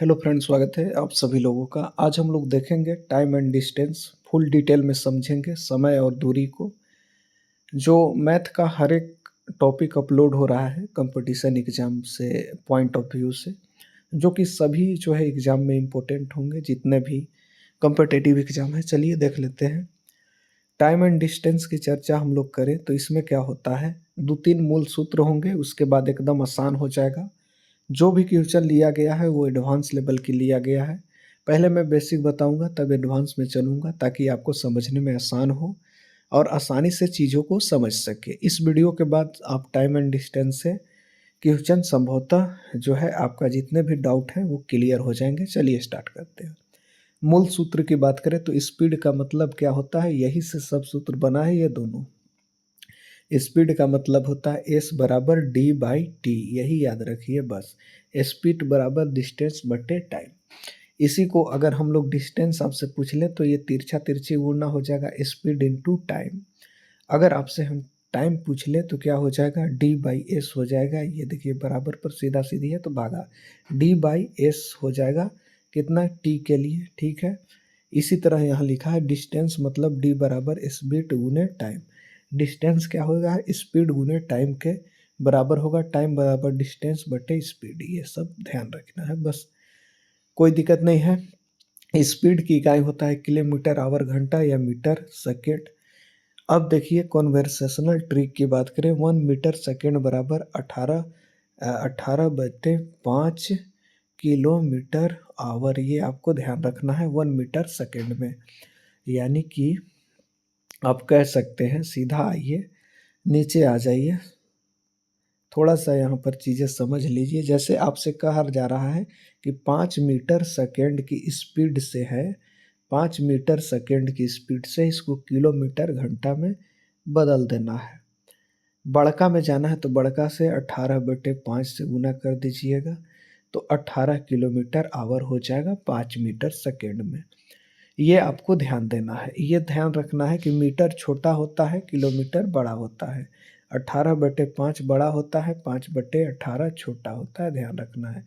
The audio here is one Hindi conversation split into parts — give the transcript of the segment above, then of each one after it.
हेलो फ्रेंड्स, स्वागत है आप सभी लोगों का। आज हम लोग देखेंगे time and distance, full detail में समझेंगे समय और दूरी को। जो मैथ का हर एक टॉपिक अपलोड हो रहा है कंपटीशन एग्ज़ाम से पॉइंट ऑफ व्यू से, जो कि सभी जो है एग्ज़ाम में इम्पोर्टेंट होंगे, जितने भी कॉम्पिटिटिव एग्ज़ाम है। चलिए देख लेते हैं। टाइम एंड डिस्टेंस की चर्चा हम लोग करें तो इसमें क्या होता है, 2-3 मूल सूत्र होंगे, उसके बाद एकदम आसान हो जाएगा। जो भी क्वेश्चन लिया गया है वो एडवांस लेवल की लिया गया है। पहले मैं बेसिक बताऊंगा, तब एडवांस में चलूंगा, ताकि आपको समझने में आसान हो और आसानी से चीज़ों को समझ सके। इस वीडियो के बाद आप टाइम एंड डिस्टेंस से क्वेश्चन संभवतः जो है आपका जितने भी डाउट हैं वो क्लियर हो जाएंगे। चलिए स्टार्ट करते हैं। मूल सूत्र की बात करें तो स्पीड का मतलब क्या होता है, यही से सब सूत्र बना है। ये दोनों स्पीड का मतलब होता है एस बराबर डी बाई टी, यही याद रखिए बस। स्पीड बराबर डिस्टेंस बटे टाइम। इसी को अगर हम लोग डिस्टेंस आपसे पूछ लें तो ये तिरछा तिरछी गुणा हो जाएगा स्पीड इंटू टाइम। अगर आपसे हम टाइम पूछ ले तो क्या हो जाएगा, डी बाई एस हो जाएगा। ये देखिए बराबर पर सीधा सीधी है तो भागा, डी बाई एस हो जाएगा कितना, टी के लिए, ठीक है। इसी तरह यहाँ लिखा है डिस्टेंस मतलब डी बराबर स्पीड गुने टाइम। डिस्टेंस क्या होगा, स्पीड गुने टाइम के बराबर होगा। टाइम बराबर डिस्टेंस बटे स्पीड, ये सब ध्यान रखना है बस, कोई दिक्कत नहीं है। स्पीड की इकाई होता है किलोमीटर आवर घंटा या मीटर सेकेंड। अब देखिए कॉन्वर्सेशनल ट्रिक की बात करें, 1 मीटर सेकेंड बराबर 18/5 किलोमीटर आवर। ये आपको ध्यान रखना है 1 मीटर सेकेंड में। यानी कि आप कह सकते हैं, सीधा आइए नीचे आ जाइए, थोड़ा सा यहाँ पर चीज़ें समझ लीजिए। जैसे आपसे कहा जा रहा है कि 5 मीटर सेकेंड की स्पीड से है, 5 मीटर सेकेंड की स्पीड से इसको किलोमीटर घंटा में बदल देना है। बड़का में जाना है तो बड़का से 18/5 से गुना कर दीजिएगा तो 18 किलोमीटर आवर हो जाएगा 5 मीटर सेकेंड में। ये आपको ध्यान देना है, ये ध्यान रखना है कि मीटर छोटा होता है, किलोमीटर बड़ा होता है। 18/5 बड़ा होता है, 5/18 छोटा होता है, ध्यान रखना है।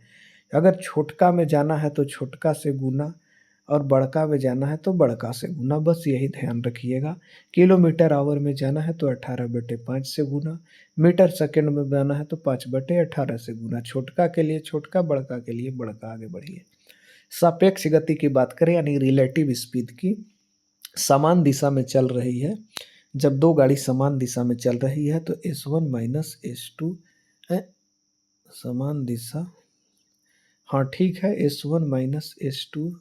अगर छोटका में जाना है तो छोटका से गुना, और बड़का में जाना है तो बड़का से गुना, बस यही ध्यान रखिएगा। किलोमीटर आवर में जाना है तो 18/5 से गुना, मीटर सेकेंड में जाना है तो 5/18 से गुना। छोटका के लिए छोटका, बड़का के लिए बड़का। आगे बढ़िए। सापेक्ष गति की बात करें यानी रिलेटिव स्पीड की, समान दिशा में चल रही है। जब दो गाड़ी समान दिशा में चल रही है तो S1 माइनस S2 है, समान दिशा, हाँ ठीक है, S1 माइनस S2।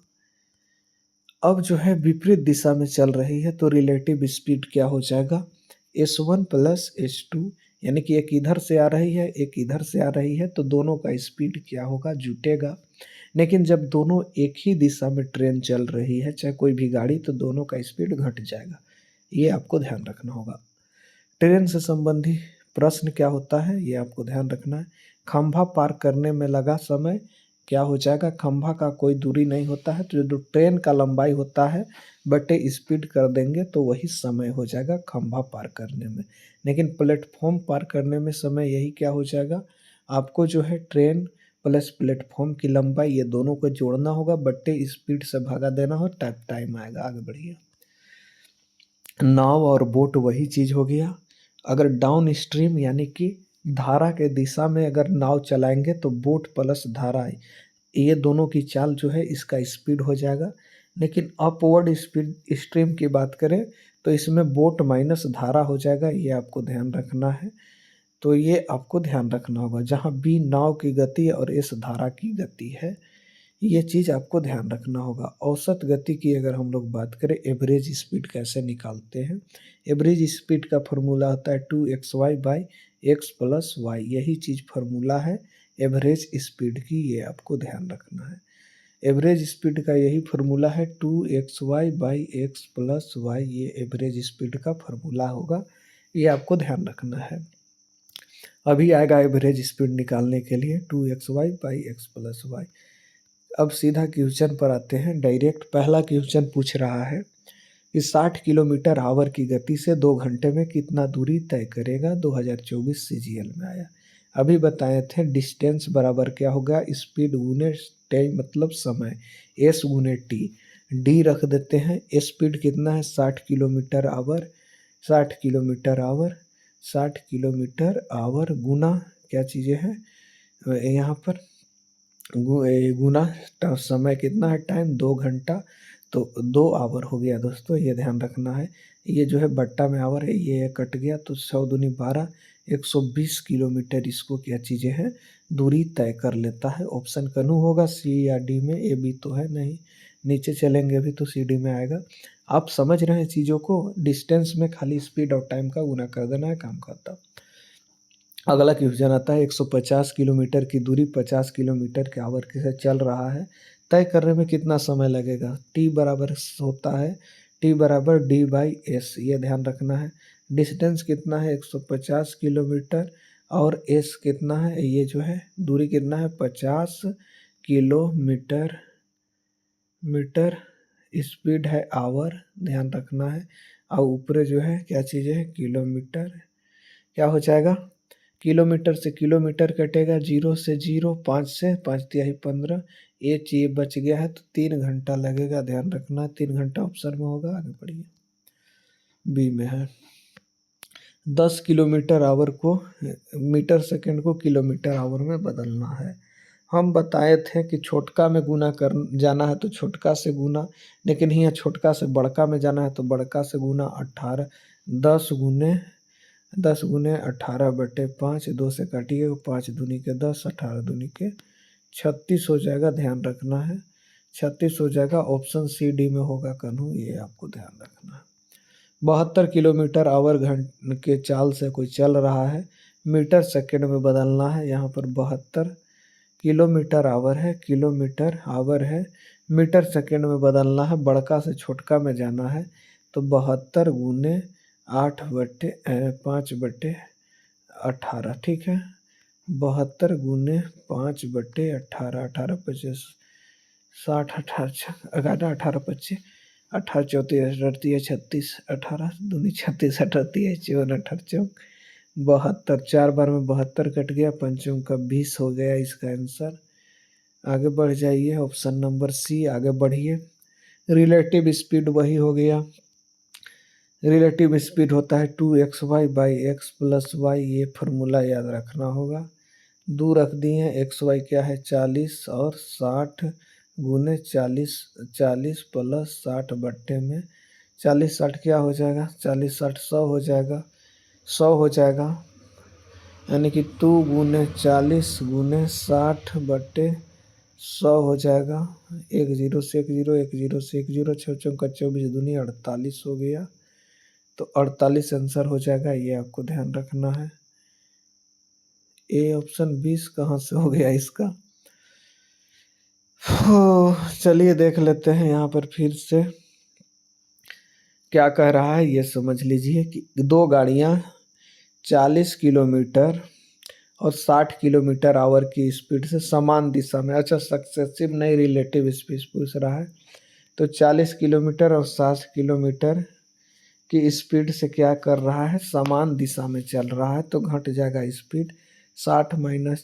अब जो है विपरीत दिशा में चल रही है तो रिलेटिव स्पीड क्या हो जाएगा, S1 प्लस S2। यानी कि एक इधर से आ रही है, एक इधर से आ रही है, तो दोनों का स्पीड क्या होगा, जुटेगा। लेकिन जब दोनों एक ही दिशा में ट्रेन चल रही है, चाहे कोई भी गाड़ी, तो दोनों का स्पीड घट जाएगा। ये आपको ध्यान रखना होगा। ट्रेन से संबंधी प्रश्न क्या होता है, ये आपको ध्यान रखना है। खंभा पार करने में लगा समय क्या हो जाएगा, खंभा का कोई दूरी नहीं होता है, तो जो ट्रेन का लंबाई होता है बटे स्पीड कर देंगे तो वही समय हो जाएगा खंभा पार करने में। लेकिन प्लेटफॉर्म पार करने में समय यही क्या हो जाएगा, आपको जो है ट्रेन प्लस प्लेटफॉर्म की लंबाई, ये दोनों को जोड़ना होगा, बट्टे स्पीड से भागा देना हो, टाइम आएगा। आगे बढ़िए। नाव और बोट वही चीज़ हो गया। अगर डाउन स्ट्रीम यानी कि धारा के दिशा में अगर नाव चलाएंगे तो बोट प्लस धारा, ये दोनों की चाल जो है इसका स्पीड हो जाएगा। लेकिन अपवर्ड स्पीड स्ट्रीम की बात करें तो इसमें बोट माइनस धारा हो जाएगा, ये आपको ध्यान रखना है। तो ये आपको ध्यान रखना होगा, जहाँ बी नाव की गति और एस धारा की गति है, ये चीज़ आपको ध्यान रखना होगा। औसत गति की अगर हम लोग बात करें, एवरेज स्पीड कैसे निकालते हैं, एवरेज स्पीड का फॉर्मूला होता है 2xy by x plus Y, यही चीज़ फॉर्मूला है एवरेज स्पीड की, ये आपको ध्यान रखना है। एवरेज स्पीड का यही फार्मूला है 2xy by x plus y, ये एवरेज स्पीड का फार्मूला होगा, ये आपको ध्यान रखना है। अभी आएगा एवरेज स्पीड निकालने के लिए 2xy by x plus Y. अब सीधा क्वेश्चन पर आते हैं डायरेक्ट। पहला क्वेश्चन पूछ रहा है कि 60 किलोमीटर आवर की गति से 2 घंटे में कितना दूरी तय करेगा, 2024 CGL में आया। अभी बताए थे डिस्टेंस बराबर क्या होगा, स्पीड गुने टाइम मतलब समय, एस गुने टी, डी रख देते हैं। स्पीड कितना है 60 kilometre hour, 60 kilometre hour, 60 kilometre hour गुना क्या चीज़ें हैं यहाँ पर गुना समय कितना है टाइम 2 घंटा, तो 2 आवर हो गया दोस्तों, ये ध्यान रखना है। ये जो है बट्टा में आवर है, ये कट गया तो 100 दूनी 12, 120 किलोमीटर इसको क्या चीज़ें हैं दूरी तय कर लेता है। ऑप्शन कन्हू होगा सी या डी में, ए बी तो है नहीं, नीचे चलेंगे अभी तो सी डी में आएगा। आप समझ रहे हैं चीज़ों को, डिस्टेंस में खाली स्पीड और टाइम का गुना कर देना है, काम खत्म। अगला क्वेश्चन आता है 150 किलोमीटर की दूरी 50 किलोमीटर के आवर के साथ चल रहा है, तय करने में कितना समय लगेगा। टी बराबर होता है टी बराबर डी बाई एस, ये ध्यान रखना है। डिस्टेंस कितना है 150 किलोमीटर और एस कितना है, ये जो है दूरी कितना है 50 किलोमीटर मीटर, स्पीड है आवर, ध्यान रखना है। और ऊपर जो है क्या चीज़ है किलोमीटर, क्या हो जाएगा किलोमीटर से किलोमीटर कटेगा, 0 से 0, 5 से 5 तिहाई 15, ये चीज़ बच गया है तो 3 घंटा लगेगा, ध्यान रखना 3 घंटा ऑप्शन में होगा। आगे बढ़िए, बी में है 10 किलोमीटर आवर को मीटर सेकंड को किलोमीटर आवर में बदलना है। हम बताए थे कि छोटका में गुना कर जाना है तो छोटका से गुना, लेकिन यहाँ छोटका से बड़का में जाना है तो बड़का से गुना 18, 10 गुने 18/5, 2 से काटिए 5 दूनी के 10, 18 दूनी के 36 हो जाएगा, ध्यान रखना है 36 हो जाएगा। ऑप्शन सी डी में होगा कन्हू, ये आपको ध्यान रखना है। 72 किलोमीटर आवर घंटे के चाल से कोई चल रहा है, मीटर सेकंड में बदलना है। यहाँ पर 72 किलोमीटर आवर है, किलोमीटर आवर है, मीटर सेकंड में बदलना है, बड़का से छोटका में जाना है तो 72 गुने 8/5/18, ठीक है 72 गुने 5/18, 18 25 60, 18 18 25 18 34 38 36, 18 दूनी 36, 38 54, 18 72, 4 बार में 72 कट गया, पंचम का 20 हो गया इसका आंसर। आगे बढ़ जाइए, ऑप्शन नंबर सी, आगे बढ़िए। रिलेटिव स्पीड वही हो गया, रिलेटिव स्पीड होता है 2xy/x + y, ये फार्मूला याद रखना होगा। 2 रख दिए हैं, xy क्या है 40 और 60 गुने 40, 40 + 60 बट्टे में 40 60 क्या हो जाएगा 40 60 100 हो जाएगा, 100 हो जाएगा, यानी कि 2 गुने 40 गुने 60/100 हो जाएगा। 1 0 से 1 0, 1 0 से 1 0, 6 चौका 24 दूनी 48 हो गया, तो 48 आंसर हो जाएगा, ये आपको ध्यान रखना है। ए ऑप्शन 20 कहाँ से हो गया इसका। चलिए देख लेते हैं यहाँ पर फिर से क्या कह रहा है, ये समझ लीजिए कि 2 गाड़ियाँ 40 किलोमीटर और 60 किलोमीटर आवर की स्पीड से समान दिशा में, अच्छा सक्सेसिव नहीं रिलेटिव स्पीड पूछ रहा है, तो 40 किलोमीटर और 60 किलोमीटर की स्पीड से क्या कर रहा है समान दिशा में चल रहा है, तो घट जाएगा स्पीड। 60 -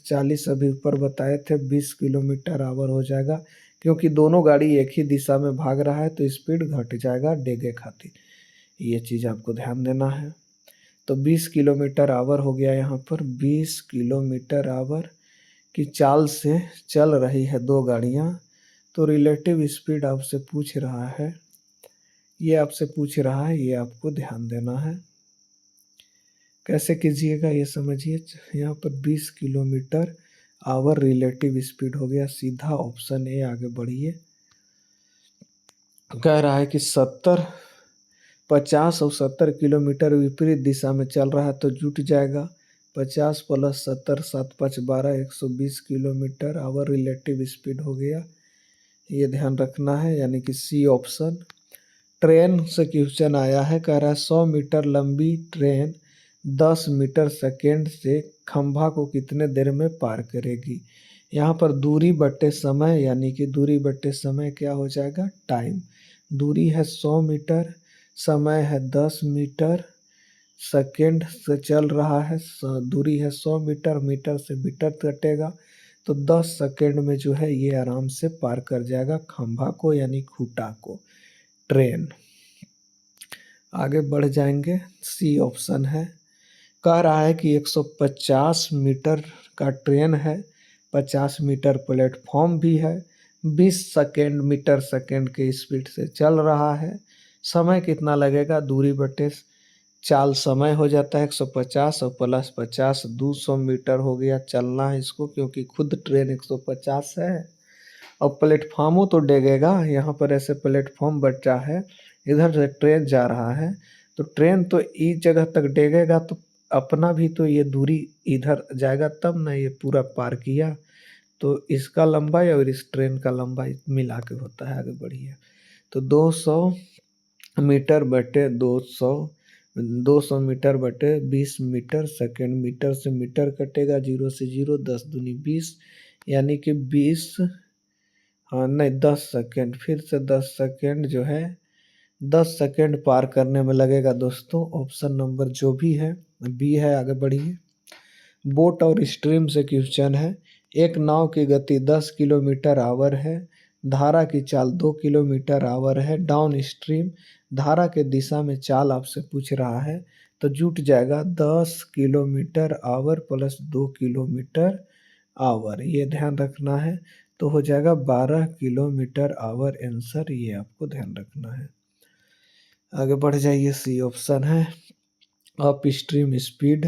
40 अभी ऊपर बताए थे 20 किलोमीटर आवर हो जाएगा, क्योंकि दोनों गाड़ी एक ही दिशा में भाग रहा है तो स्पीड घट जाएगा डेगे खातिर, ये चीज़ आपको ध्यान देना है। तो 20 किलोमीटर आवर हो गया, यहाँ पर 20 किलोमीटर आवर की चाल से चल रही है 2 गाड़ियाँ, तो रिलेटिव स्पीड आपसे पूछ रहा है, ये आपसे पूछ रहा है, ये आपको ध्यान देना है। कैसे कीजिएगा ये समझिए, यहाँ पर 20 किलोमीटर आवर रिलेटिव स्पीड हो गया, सीधा ऑप्शन ए, आगे बढ़िए। कह रहा है कि 50 और 70 किलोमीटर विपरीत दिशा में चल रहा है तो जुट जाएगा, 50 + 70 7 5 12, 120 किलोमीटर आवर रिलेटिव स्पीड हो गया, ये ध्यान रखना है, यानी कि सी ऑप्शन। ट्रेन से क्वेश्चन आया है, कह रहा है 100 मीटर लंबी ट्रेन 10 मीटर सेकेंड से खंभा को कितने देर में पार करेगी। यहाँ पर दूरी बट्टे समय, यानी कि दूरी बट्टे समय क्या हो जाएगा टाइम। दूरी है 100 मीटर, समय है 10 मीटर, सेकेंड से चल रहा है, दूरी है 100 मीटर, मीटर से मीटर कटेगा तो 10 सेकंड में जो है ये आराम से पार कर जाएगा खंभा को यानी खूंटा को ट्रेन। आगे बढ़ जाएंगे, सी ऑप्शन है। कह रहा है कि 150 मीटर का ट्रेन है, 50 मीटर प्लेटफॉर्म भी है, 20 सेकेंड मीटर सेकेंड के स्पीड से चल रहा है। समय कितना लगेगा, दूरी बटे चाल समय हो जाता है 150 और प्लस 50 200 मीटर हो गया चलना है इसको, क्योंकि खुद ट्रेन 150 है। और प्लेटफॉर्मों तो डेगेगा, यहाँ पर ऐसे प्लेटफॉर्म बचा है, इधर से ट्रेन जा रहा है तो ट्रेन तो इस जगह तक डेगेगा, तो अपना भी तो ये दूरी इधर जाएगा तब ना ये पूरा पार किया। तो इसका लंबाई और इस ट्रेन का लंबाई मिला के होता है। आगे बढ़िए, तो 200 मीटर बटे 200 मीटर बटे 20 मीटर सेकेंड, मीटर से मीटर कटेगा, 0 से 0, 10 दूनी 20, यानी कि 20, हाँ नहीं 10 सेकेंड, फिर से 10 सेकेंड जो है 10 सेकेंड पार करने में लगेगा दोस्तों। ऑप्शन नंबर जो भी है बी है। आगे बढ़िए, बोट और स्ट्रीम से क्वेश्चन है। एक नाव की गति 10 किलोमीटर आवर है, धारा की चाल 2 किलोमीटर आवर है, डाउन स्ट्रीम धारा के दिशा में चाल आपसे पूछ रहा है, तो जुट जाएगा 10 kilometre our plus 2 kilometre our, ये ध्यान रखना है। तो हो जाएगा 12 किलोमीटर आवर आंसर, ये आपको ध्यान रखना है। आगे बढ़ जाइए, सी ऑप्शन है। अप स्ट्रीम स्पीड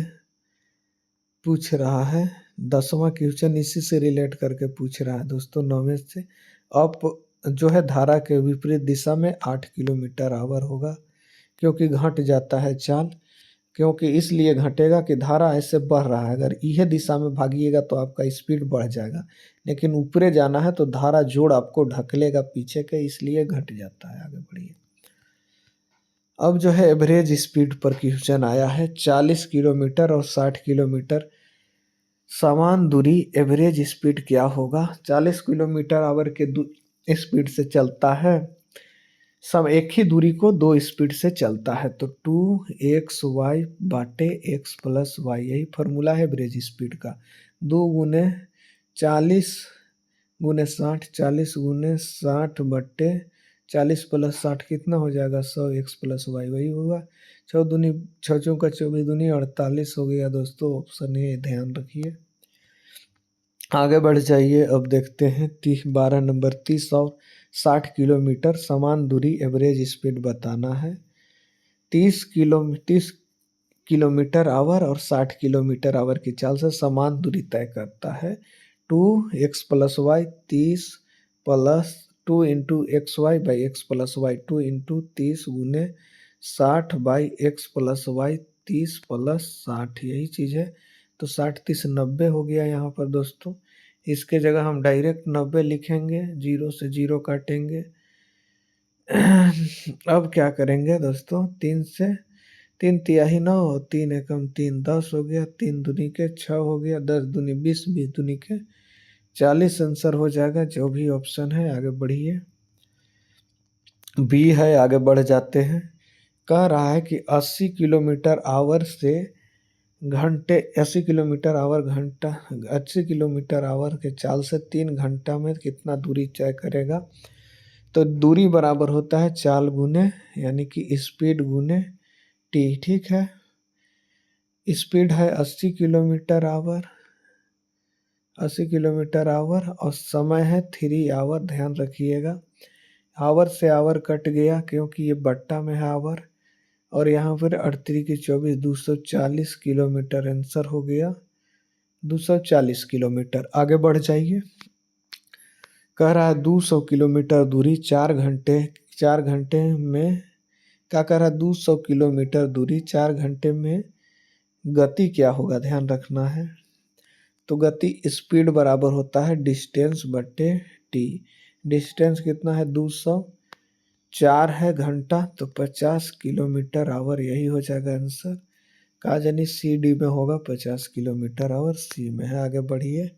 पूछ रहा है, 10वां क्वेश्चन इसी से रिलेट करके पूछ रहा है दोस्तों, 9वें से। अप जो है धारा के विपरीत दिशा में 8 किलोमीटर आवर होगा, क्योंकि घट जाता है चाल, क्योंकि इसलिए घटेगा कि धारा ऐसे बढ़ रहा है, अगर यह दिशा में भागिएगा तो आपका स्पीड बढ़ जाएगा, लेकिन ऊपरे जाना है तो धारा जोड़ आपको ढकेलेगा पीछे के, इसलिए घट जाता है। आगे बढ़िए, अब जो है एवरेज स्पीड पर क्वेश्चन आया है, 40 किलोमीटर और 60 किलोमीटर समान दूरी, एवरेज स्पीड क्या होगा। 40 किलोमीटर आवर के स्पीड से चलता है, सब एक ही दूरी को 2 स्पीड से चलता है, तो 2xy बाटे x प्लस वाई, यही फार्मूला है एवरेज स्पीड का। 2 गुने 40 गुने 60, 40 गुने 60 बट्टे 40 प्लस 60 कितना हो जाएगा, 100 x प्लस वाई, वही होगा। 6 दूनी 6 चौका 24 दूनी 48 हो गया दोस्तों, ऑप्शन ए ध्यान रखिए। आगे बढ़ जाइए, अब देखते हैं 12 नंबर, 30 और 60 किलोमीटर समान दूरी, एवरेज स्पीड बताना है। 30 किलोमीटर आवर और 60 किलोमीटर आवर की चाल से समान दूरी तय करता है। 2x plus y 30 plus 2 into x y by x plus y, 2 into 30 गुने 60 by x plus y, 30 plus 60, यही चीज़ है। तो 60 30 90 हो गया यहाँ पर दोस्तों। इसके जगह हम डायरेक्ट 90 लिखेंगे, 0 से 0 काटेंगे। अब क्या करेंगे दोस्तों, 3 से 3 तिहाई 9, 3 एकम 3 10 हो गया, 3 दूनी के 6 हो गया, 10 दूनी 20, 20 दूनी के 40 आंसर हो जाएगा, जो भी ऑप्शन है। आगे बढ़िए, बी है। आगे बढ़ जाते हैं, कह रहा है कि 80 किलोमीटर आवर से घंटे 80 किलोमीटर आवर घंटा 80 किलोमीटर आवर के चाल से 3 घंटा में कितना दूरी तय करेगा। तो दूरी बराबर होता है चाल गुने यानी कि स्पीड गुने टी, ठीक है। स्पीड है 80 किलोमीटर आवर, 80 किलोमीटर आवर, और समय है 3 आवर, ध्यान रखिएगा। आवर से आवर कट गया क्योंकि ये बट्टा में है आवर, और यहाँ पर 38 की 24 240 किलोमीटर आंसर हो गया, 240 किलोमीटर। आगे बढ़ जाइए, कह रहा है 200 किलोमीटर दूरी 4 घंटे में, क्या कह रहा है 200 किलोमीटर दूरी 4 घंटे में गति क्या होगा, ध्यान रखना है। तो गति स्पीड बराबर होता है डिस्टेंस बटे टी। डिस्टेंस कितना है 200, 4 है घंटा, तो 50 किलोमीटर आवर, यही हो जाएगा आंसर। कहा जानी सी डी में होगा 50 किलोमीटर आवर, सी में है। आगे बढ़िए,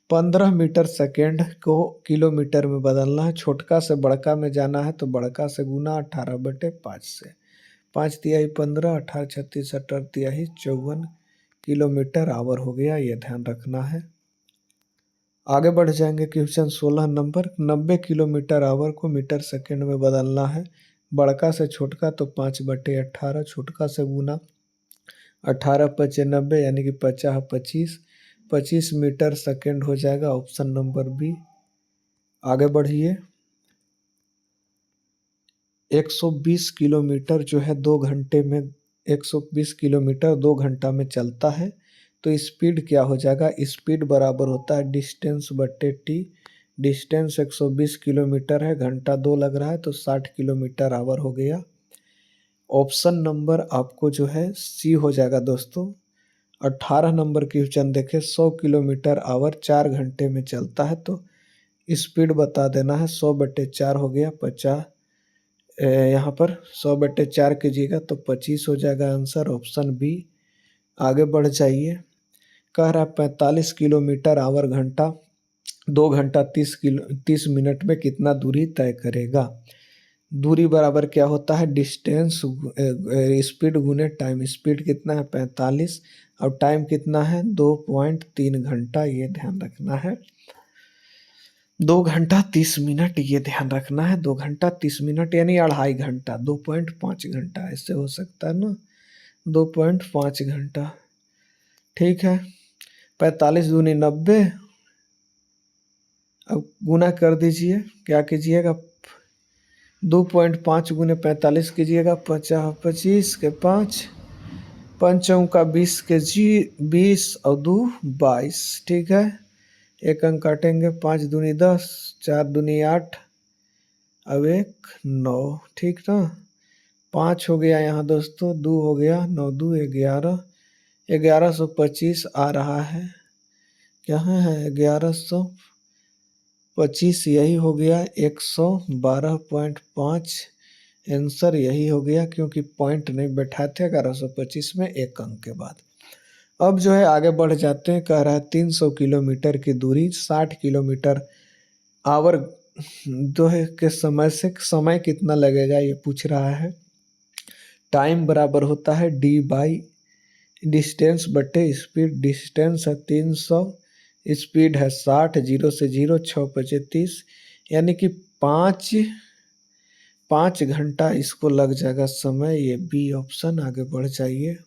15 मीटर सेकेंड को किलोमीटर में बदलना है, छोटका से बड़का में जाना है तो बड़का से गुना 18 बटे 5 से, 5 तिहाई 15, 18 36 18 तिहाई 54 किलोमीटर आवर हो गया, ये ध्यान रखना है। आगे बढ़ जाएंगे क्वेश्चन 16 नंबर। 90 किलोमीटर आवर को मीटर सेकंड में बदलना है। बड़का से छोटका तो 5/18, छोटका से गुना 18×5 = 90 यानी कि 50×25, 25 मीटर सेकंड हो जाएगा, ऑप्शन नंबर बी। आगे बढ़िए। 120 किलोमीटर जो है 2 घंटे में, 120 किलोमीटर 2 घंटा में चलता है, तो स्पीड क्या हो जाएगा? स्पीड बराबर होता है डिस्टेंस बट्टे टी। डिस्टेंस 120 किलोमीटर है, घंटा 2 लग रहा है, तो 60 किलोमीटर आवर हो गया। ऑप्शन नंबर आपको जो है सी हो जाएगा दोस्तों। 18 नंबर क्वेश्चन देखें। 100 किलोमीटर आवर 4 घंटे में चलता है, तो स्पीड बता देना है। 100/4 हो गया 50। यहाँ पर 100/4 कीजिएगा तो 25 हो जाएगा आंसर, ऑप्शन बी। आगे बढ़ जाइए। कह रहा है 45 किलोमीटर आवर घंटा 2 घंटा 30 मिनट में कितना दूरी तय करेगा? दूरी बराबर क्या होता है? डिस्टेंस स्पीड गुने टाइम। स्पीड कितना है? 45, और टाइम कितना है? 2.3 घंटा, ये ध्यान रखना है। 2 घंटा 30 मिनट, ये ध्यान रखना है। 2 घंटा 30 मिनट यानी 2.5 घंटा, 2.5 घंटा ऐसे हो सकता है ना, 2.5 घंटा। ठीक है। 45 दूनी 90, अब गुना कर दीजिए। क्या कीजिएगा? 2.5 गुने 45 कीजिएगा, 50×25 के 5, 5×20 के 20 और 2 22। ठीक है। एक अंक काटेंगे, 5 दूनी 10, 4 दूनी 8, अब 1 9। ठीक ना। 5 हो गया यहाँ दोस्तों, 2 हो गया, 9 2 11, 1125 आ रहा है। क्या है? 1125, यही हो गया। 112.5 आंसर यही हो गया, क्योंकि पॉइंट नहीं बैठाए थे 1125 में एक अंक के बाद। अब जो है आगे बढ़ जाते हैं। कह रहा है 300 किलोमीटर की दूरी 60 किलोमीटर आवर जो है के समय कितना लगेगा, ये पूछ रहा है। टाइम बराबर होता है डी बाई डिस्टेंस बटे स्पीड। डिस्टेंस है 300, स्पीड है 60, 0 से 0, 6×25 यानी कि 5 घंटा इसको लग जाएगा समय, ये बी ऑप्शन। आगे बढ़ जाइए।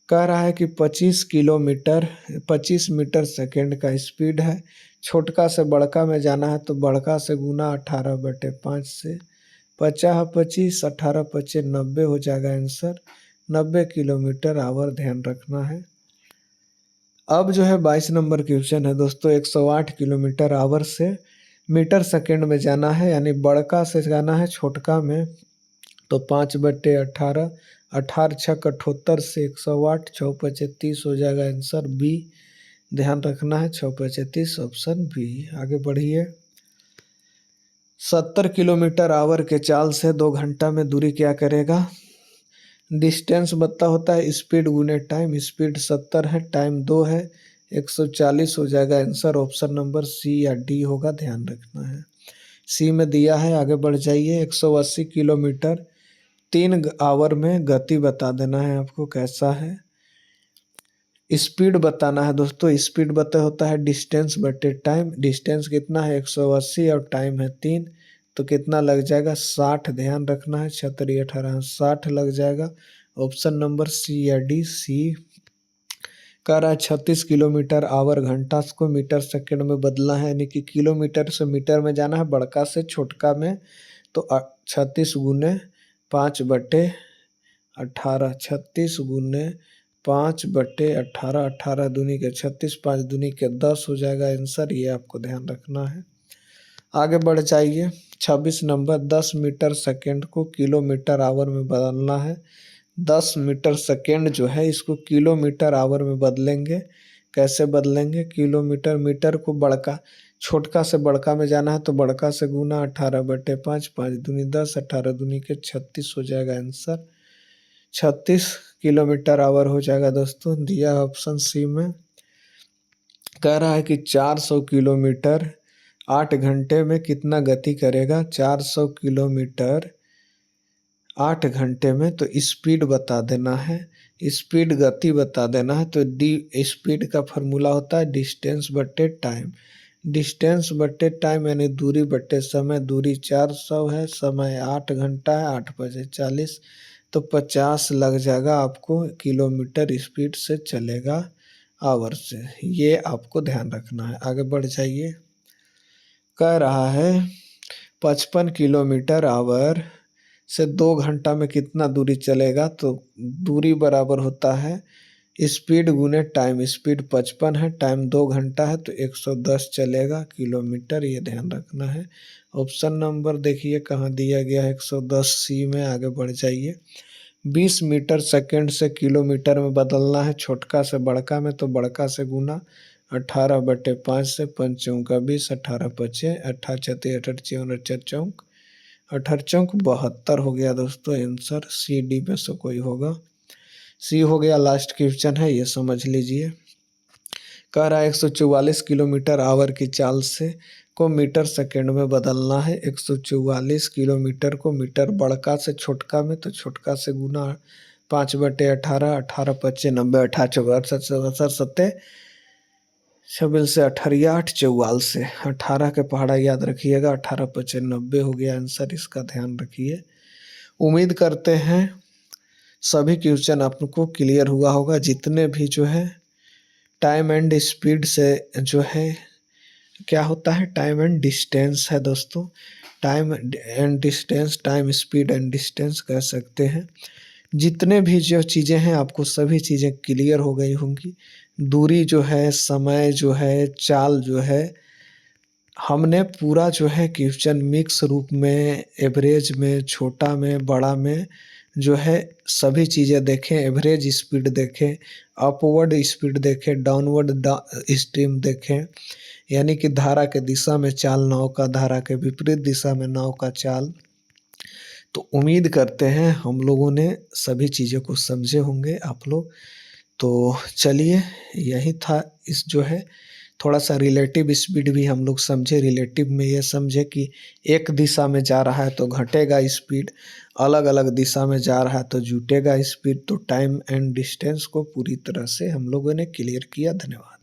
कह रहा है कि 25 मीटर सेकेंड का स्पीड है। छोटका से बड़का में जाना है, तो बड़का से गुना 18/5 से 50×25, 18×5 90 हो जाएगा आंसर। 90 किलोमीटर आवर ध्यान रखना है। अब जो है 22 नंबर क्वेश्चन है दोस्तों। 108 किलोमीटर आवर से मीटर सेकेंड में जाना है, यानी बड़का से जाना है छोटका में, तो 5/18, 18×6 = 78 से 108, 6×5 = 30 हो जाएगा आंसर बी। ध्यान रखना है 6×5 ऑप्शन बी। आगे बढ़िए। 70 किलोमीटर आवर के चाल से 2 घंटा में दूरी क्या करेगा? डिस्टेंस बता होता है स्पीड गुने टाइम। स्पीड 70 है, टाइम 2 है, 140 हो जाएगा आंसर, ऑप्शन नंबर सी या डी होगा, ध्यान रखना है। सी में दिया है। आगे बढ़ जाइए। 180 किलोमीटर 3 आवर में गति बता देना है आपको, कैसा है। स्पीड बताना है दोस्तों। स्पीड बता होता है डिस्टेंस बटे टाइम। डिस्टेंस कितना है? 180, और टाइम है 3, तो कितना लग जाएगा? 60। ध्यान रखना है, 36 18 60 लग जाएगा, ऑप्शन नंबर सी या डी। सी कह रहा है 36 किलोमीटर आवर घंटा को मीटर सेकंड में बदलना है, यानी कि किलोमीटर से मीटर में जाना है, बड़का से छोटका में, तो 36 गुने 5/18, 36 गुने 5/18, 18 दूनी के 36, 5 दूनी के 10 हो जाएगा आंसर, ये आपको ध्यान रखना है। आगे बढ़ जाइए। 26 नंबर। 10 मीटर सेकेंड को किलोमीटर आवर में बदलना है। 10 मीटर सेकेंड जो है इसको किलोमीटर आवर में बदलेंगे। कैसे बदलेंगे? किलोमीटर, मीटर को बड़का छोटका से बड़का में जाना है, तो बड़का से गुना 18/5, 5 दूनी 10, 18 दूनी के 36 हो जाएगा आंसर। 36 किलोमीटर आवर हो जाएगा दोस्तों, दिया ऑप्शन सी में। कह रहा है कि 400 किलोमीटर 8 घंटे में कितना गति करेगा? 400 किलोमीटर 8 घंटे में, तो स्पीड बता देना है। स्पीड गति बता देना है। तो डी स्पीड का फॉर्मूला होता है डिस्टेंस बटे टाइम। डिस्टेंस बटे टाइम यानी दूरी बटे समय। दूरी 400 है, समय 8 घंटा है, 8 बजे 40, तो 50 लग जाएगा आपको किलोमीटर स्पीड से चलेगा आवर से। ये आपको ध्यान रखना है। आगे बढ़ जाइए। कह रहा है 55 किलोमीटर आवर से 2 घंटा में कितना दूरी चलेगा। तो दूरी बराबर होता है स्पीड गुने टाइम। स्पीड 55 है, टाइम 2 घंटा है, तो 110 चलेगा किलोमीटर। ये ध्यान रखना है। ऑप्शन नंबर देखिए कहाँ दिया गया है, 110 सी में। आगे बढ़ जाइए। 20 मीटर सेकंड से किलोमीटर में बदलना है, छोटका से बड़का में, तो बड़का से गुना 18/5 से 5 चौका 20, 18 पचे 18 छत्तीस 18 चौन 18 चौक 72 हो गया दोस्तों आंसर। सी डी में से कोई होगा। सी हो गया। लास्ट क्वेश्चन है, ये समझ लीजिए। कह रहा है 144 किलोमीटर आवर की चाल से को मीटर सेकंड में बदलना है। 144 किलोमीटर को मीटर बड़का से छोटका में, तो छोटका से गुना 5/18, 18 पच्चे 90, 18 चौका 68 सत्ते 26 से 18 8 44 से 18 के पहाड़ा याद रखिएगा। 18 पच्चे 90 हो गया आंसर। इसका ध्यान रखिए। उम्मीद करते हैं सभी क्वेश्चन आपको क्लियर हुआ होगा। जितने भी जो है टाइम एंड स्पीड से जो है क्या होता है, टाइम एंड डिस्टेंस है दोस्तों। Time and distance, time speed and distance कह सकते हैं। जितने भी जो चीज़ें हैं आपको सभी चीज़ें क्लियर हो गई होंगी। दूरी जो है, समय जो है, चाल जो है, हमने पूरा जो है क्वेश्चन मिक्स रूप में, एवरेज में, छोटा में, बड़ा में जो है सभी चीज़ें देखें। एवरेज स्पीड देखें, अपवर्ड स्पीड देखें, डाउनवर्ड स्ट्रीम देखें, यानी कि धारा के दिशा में चाल नाव का, धारा के विपरीत दिशा में नाव का चाल। तो उम्मीद करते हैं हम लोगों ने सभी चीज़ों को समझे होंगे आप लोग। तो चलिए यही था। इस जो है थोड़ा सा रिलेटिव स्पीड भी हम लोग समझे। रिलेटिव में ये समझे कि एक दिशा में जा रहा है तो घटेगा स्पीड, अलग अलग दिशा में जा रहा है तो जुटेगा स्पीड। तो टाइम एंड डिस्टेंस को पूरी तरह से हम लोगों ने क्लियर किया। धन्यवाद।